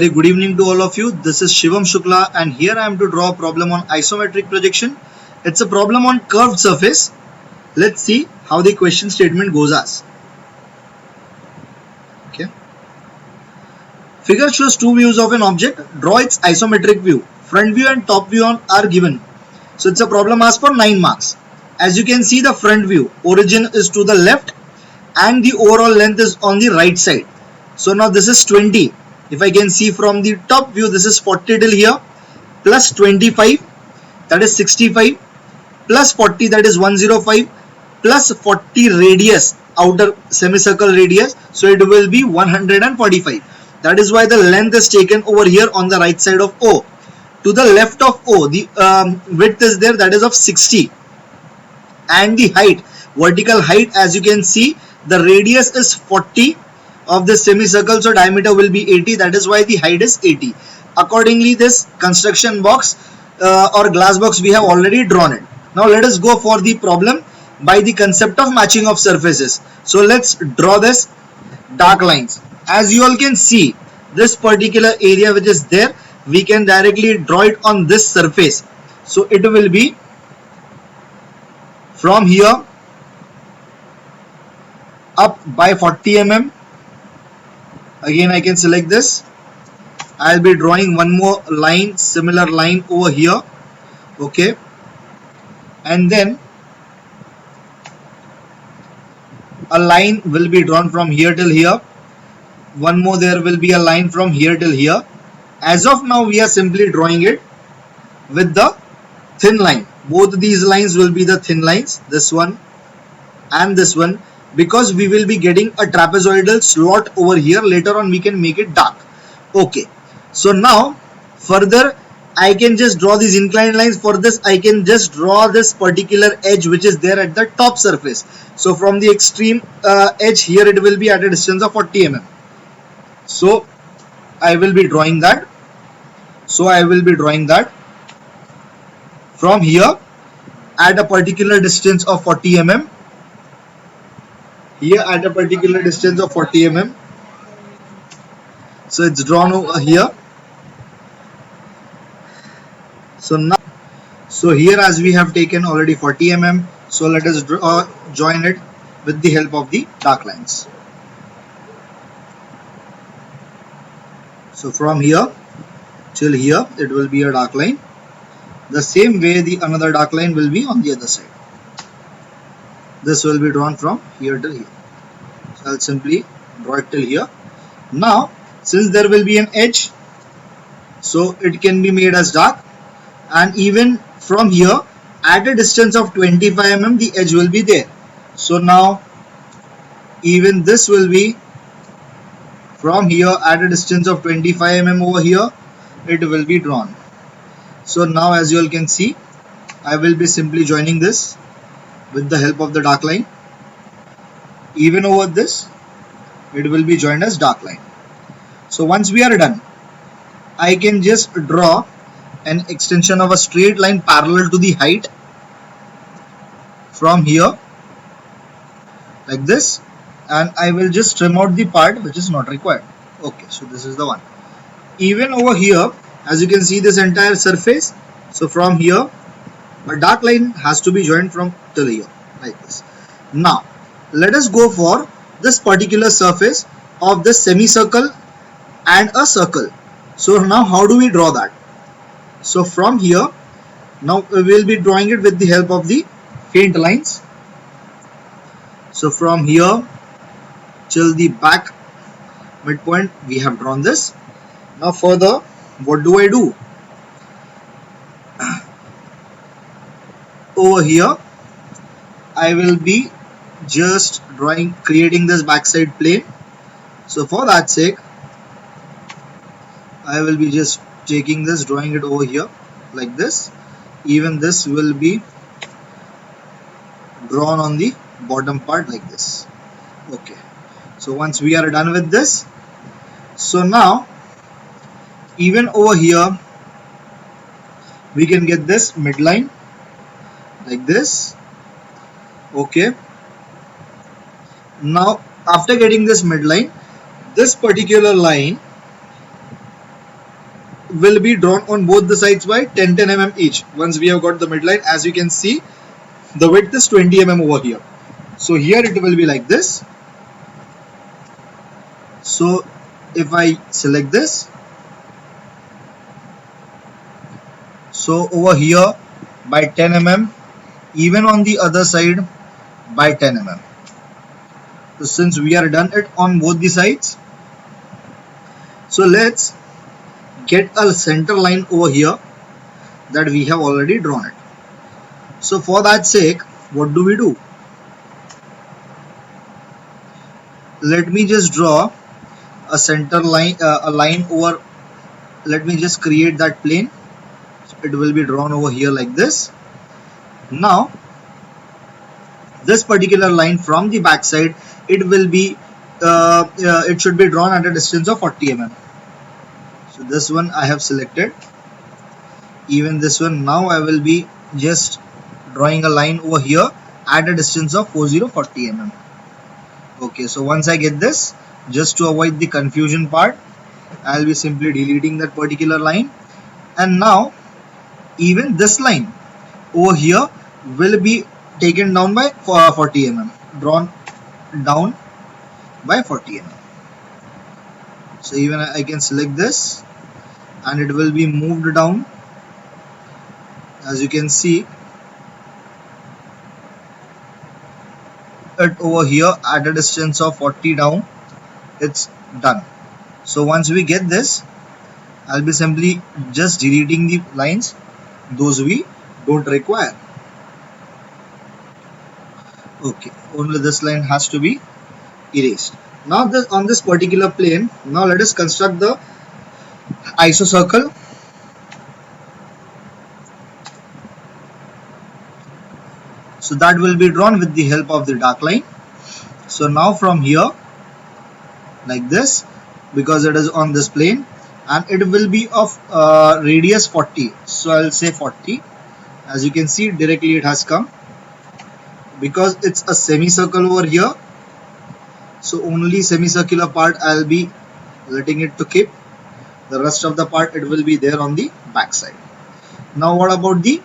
Very good evening to all of you. This is Shivam Shukla and here I am to draw a problem on isometric projection. It's a problem on curved surface. Let's see how the question statement goes as. Okay. Figure shows two views of an object. Draw its isometric view. Front view and top view are given. So it's a problem asked for 9 marks. As you can see, the front view origin is to the left and the overall length is on the right side. So now this is 20. If I can see from the top view, this is 40 till here, plus 25, that is 65, plus 40, that is 105, plus 40 radius, outer semicircle radius, so it will be 145. That is why the length is taken over here on the right side of O. To the left of O, the width is there, that is of 60, and the height, vertical height, as you can see, the radius is 40 of this semicircle, so diameter will be 80. That is why the height is 80. Accordingly, this construction box or glass box, we have already drawn it. Now let us go for the problem by the concept of matching of surfaces. So let's draw this dark lines. As you all can see, this particular area which is there, we can directly draw it on this surface. So it will be from here up by 40 mm. Again, I can select this. I'll be drawing one more line, similar line over here. Okay. And then a line will be drawn from here till here. One more, there will be a line from here till here. As of now, we are simply drawing it with the thin line. Both these lines will be the thin lines, this one and this one, because we will be getting a trapezoidal slot over here. Later on we can make it dark. Okay, so now further I can just draw these inclined lines. For this I can just draw this particular edge which is there at the top surface. So from the extreme edge here, it will be at a distance of 40 mm. So I will be drawing that. From here at a particular distance of 40 mm. Here at a particular distance of 40 mm. So it's drawn over here. So here, as we have taken already 40 mm, so let us join it with the help of the dark lines. So from here till here, it will be a dark line. The same way the another dark line will be on the other side. This will be drawn from here till here. So I'll simply draw it till here. Now, since there will be an edge, so it can be made as dark, and even from here at a distance of 25 mm, the edge will be there. So now even this will be from here at a distance of 25 mm over here, it will be drawn. So now, as you all can see, I will be simply joining this with the help of the dark line. Even over this, it will be joined as dark line. So once we are done, I can just draw an extension of a straight line parallel to the height from here like this, and I will just trim out the part which is not required. Okay, so this is the one. Even over here, as you can see, this entire surface, so from here a dark line has to be joined from till here like this. Now let us go for this particular surface of this semicircle and a circle. So now how do we draw that? So from here, now we will be drawing it with the help of the faint lines. So from here till the back midpoint, we have drawn this. Now further, what do I do? Over here, I will be just creating this backside plane. So for that sake, I will be just taking this, drawing it over here like this. Even this will be drawn on the bottom part like this. Okay, so once we are done with this, so now even over here we can get this midline like this. Okay, now after getting this midline, this particular line will be drawn on both the sides by 10 mm each. Once we have got the midline, as you can see, the width is 20 mm over here. So here it will be like this. So if I select this, so over here by 10 mm, even on the other side by 10 mm. So since we are done it on both the sides, so let's get a center line over here that we have already drawn it. So for that sake, what do we do? Let me just draw a center line, a line over. Let me just create that plane. So it will be drawn over here like this. Now this particular line from the back side, it will be it should be drawn at a distance of 40 mm. So this one I have selected, even this one. Now I will be just drawing a line over here at a distance of 40 mm. Okay, so once I get this, just to avoid the confusion part, I'll be simply deleting that particular line. And now even this line over here will be taken down by 40 mm, drawn down by 40 mm. So even I can select this and it will be moved down. As you can see it over here at a distance of 40 down, it's done. So once we get this, I'll be simply just deleting the lines, those we don't require. Okay, only this line has to be erased. Now on this particular plane, now let us construct the isocircle. So that will be drawn with the help of the dark line. So now from here, like this, because it is on this plane, and it will be of radius 40. So I'll say 40. As you can see, directly it has come. Because it's a semicircle over here, so only semicircular part I'll be letting it to keep. The rest of the part it will be there on the back side. Now what about the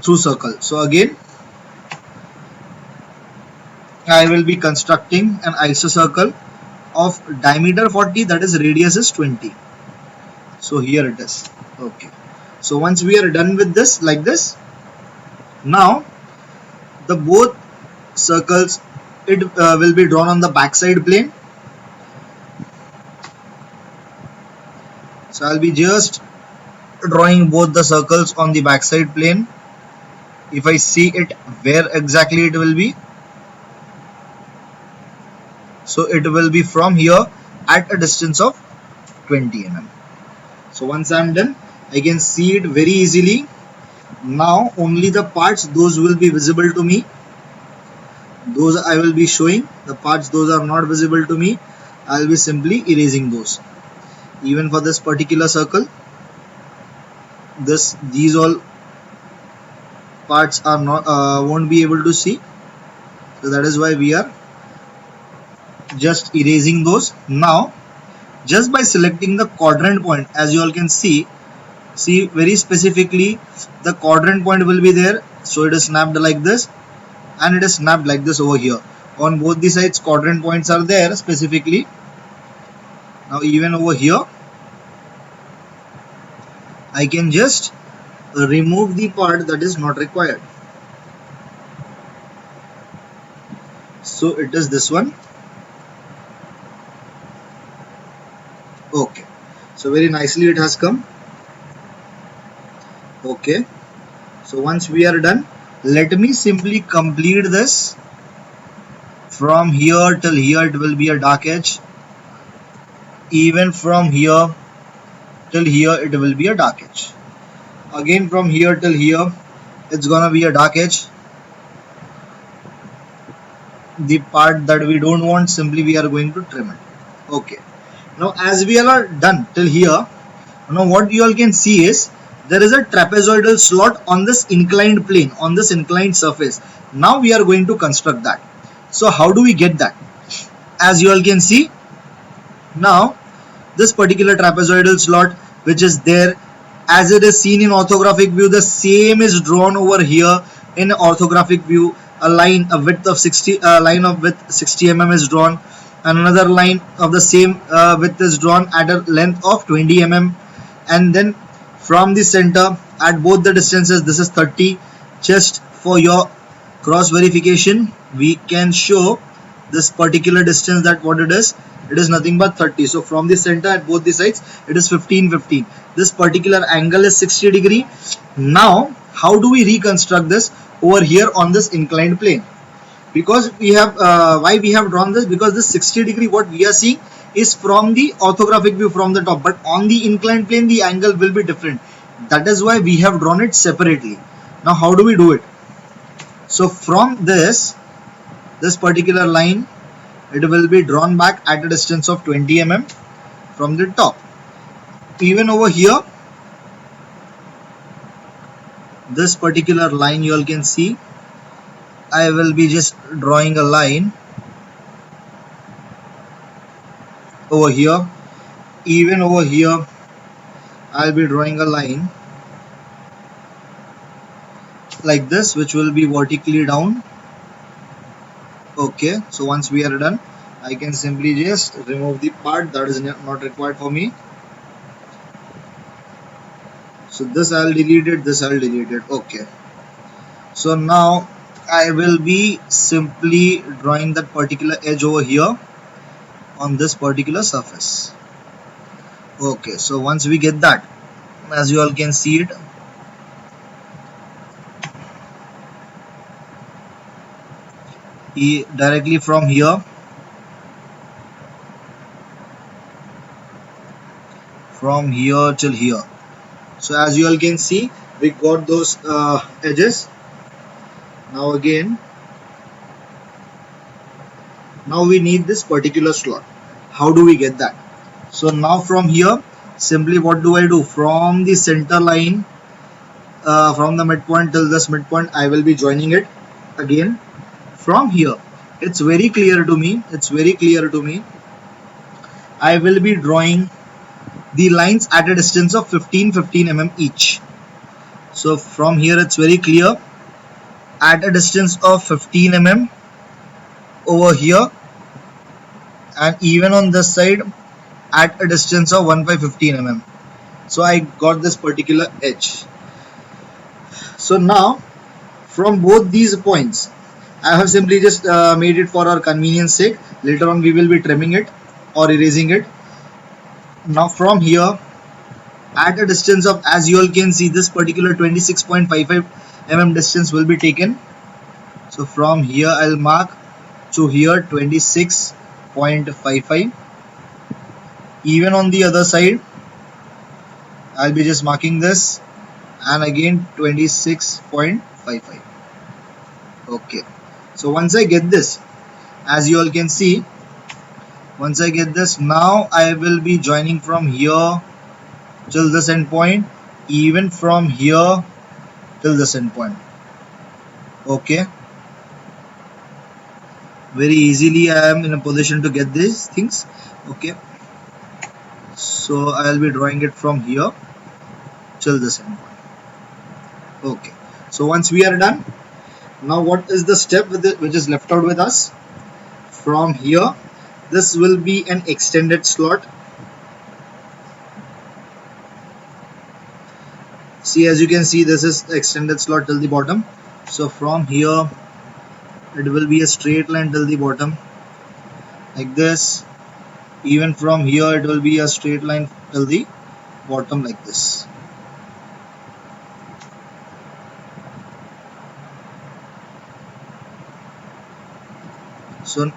through circle? So again I will be constructing an isocircle of diameter 40, that is radius is 20. So here it is. Okay, so once we are done with this like this, now the both circles it will be drawn on the backside plane. So I'll be just drawing both the circles on the backside plane. If I see it where exactly it will be, so it will be from here at a distance of 20 mm. So once I'm done, I can see it very easily. Now only the parts, those will be visible to me, those I will be showing. The parts those are not visible to me, I'll be simply erasing those. Even for this particular circle, these all parts are not won't be able to see, so that is why we are just erasing those. Now just by selecting the quadrant point, as you all can see very specifically, the quadrant point will be there. So it is snapped like this and it is snapped like this over here. On both the sides quadrant points are there specifically. Now even over here I can just remove the part that is not required. So it is this one. Okay, so very nicely it has come. Okay, so once we are done, let me simply complete this. From here till here it will be a dark edge. Even from here till here it will be a dark edge. Again from here till here it's gonna be a dark edge. The part that we don't want, simply we are going to trim it. Okay, now as we are done till here, now what you all can see is there is a trapezoidal slot on this inclined plane, on this inclined surface. Now we are going to construct that. So how do we get that? As you all can see, now this particular trapezoidal slot which is there as it is seen in orthographic view, the same is drawn over here in orthographic view. A line, a width of 60, line of width 60 mm is drawn, and another line of the same width is drawn at a length of 20 mm, and then from the center at both the distances, this is 30. Just for your cross verification, we can show this particular distance, that what it is nothing but 30. So from the center at both the sides, it is 15 15. This particular angle is 60 degree. Now how do we reconstruct this over here on this inclined plane? Because we have why we have drawn this, because this 60 degree what we are seeing is from the orthographic view from the top, but on the inclined plane the angle will be different. That is why we have drawn it separately. Now how do we do it? So from this particular line, it will be drawn back at a distance of 20 mm from the top. Even over here, this particular line you all can see, I will be just drawing a line over here. Even over here, I'll be drawing a line like this, which will be vertically down. Okay, so once we are done, I can simply just remove the part that is not required for me. So this I'll delete it, this I'll delete it. Okay, so now I will be simply drawing that particular edge over here on this particular surface. Okay, so once we get that, as you all can see it, directly from here, till here. So as you all can see, we got those edges. Now again, now we need this particular slot. How do we get that? So now from here, simply what do I do? From the center line, from the midpoint till this midpoint, I will be joining it again. From here, it's very clear to me. I will be drawing the lines at a distance of 15 mm each. So from here, it's very clear, at a distance of 15 mm over here, and even on this side at a distance of 1 by 15 mm. So I got this particular edge. So now from both these points, I have simply just made it for our convenience sake. Later on we will be trimming it or erasing it. Now from here, at a distance of, as you all can see, this particular 26.55 mm distance will be taken. So from here I'll mark to here 26.55. Even on the other side, I'll be just marking this, and again 26.55. Okay, so once I get this, as you all can see, once I get this, now I will be joining from here till this end point, even from here till this end point. Okay, very easily I am in a position to get these things. Okay, so I'll be drawing it from here till this end point. Okay, so once we are done, now what is the step which is left out with us? From here, this will be an extended slot. See, as you can see, this is extended slot till the bottom. So from here, it will be a straight line till the bottom, like this. Even from here, it will be a straight line till the bottom, like this. So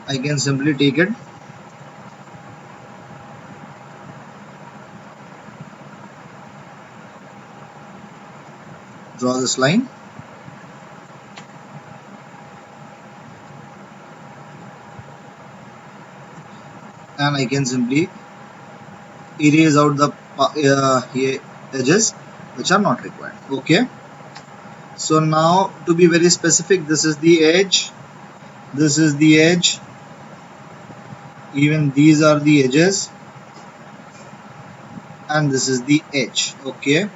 I can simply take it, draw this line, and I can simply erase out the edges which are not required. Okay, so now to be very specific, this is the edge, this is the edge, even these are the edges, and this is the edge. Okay,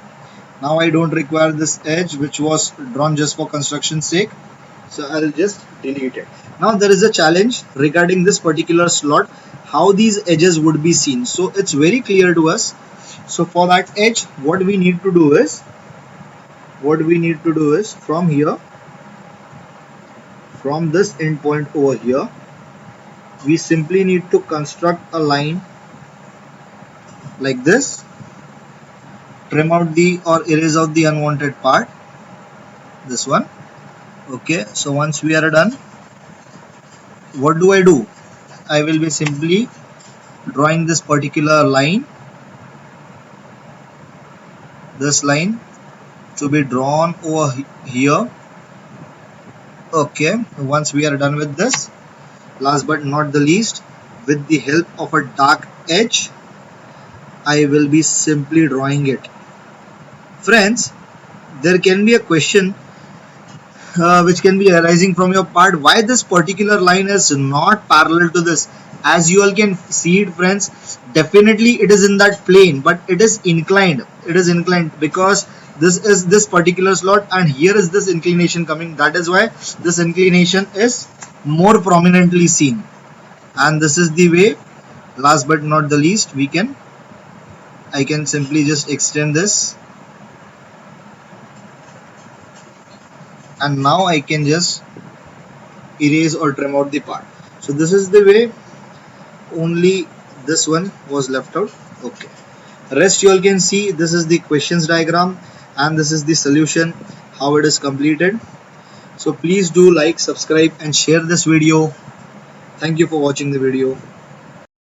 now I don't require this edge which was drawn just for construction sake, so I'll just delete it. Now there is a challenge regarding this particular slot, how these edges would be seen. So it's very clear to us. So for that edge, what we need to do is from here, from this endpoint over here, we simply need to construct a line like this, trim out the or erase out the unwanted part, this one. Okay, so once we are done, what do? I will be simply drawing this particular line, this line to be drawn over here. Okay, once we are done with this, last but not the least, with the help of a dark edge, I will be simply drawing it. Friends, there can be a question which can be arising from your part, why this particular line is not parallel to this. As you all can see it, friends, definitely it is in that plane, but it is inclined. Because this is this particular slot and here is this inclination coming. That is why this inclination is more prominently seen, and this is the way. Last but not the least, I can simply just extend this, and now I can just erase or trim out the part. So this is the way, only this one was left out. Okay, rest you all can see, this is the questions diagram and this is the solution, how it is completed. So please do like, subscribe and share this video. Thank you for watching the video.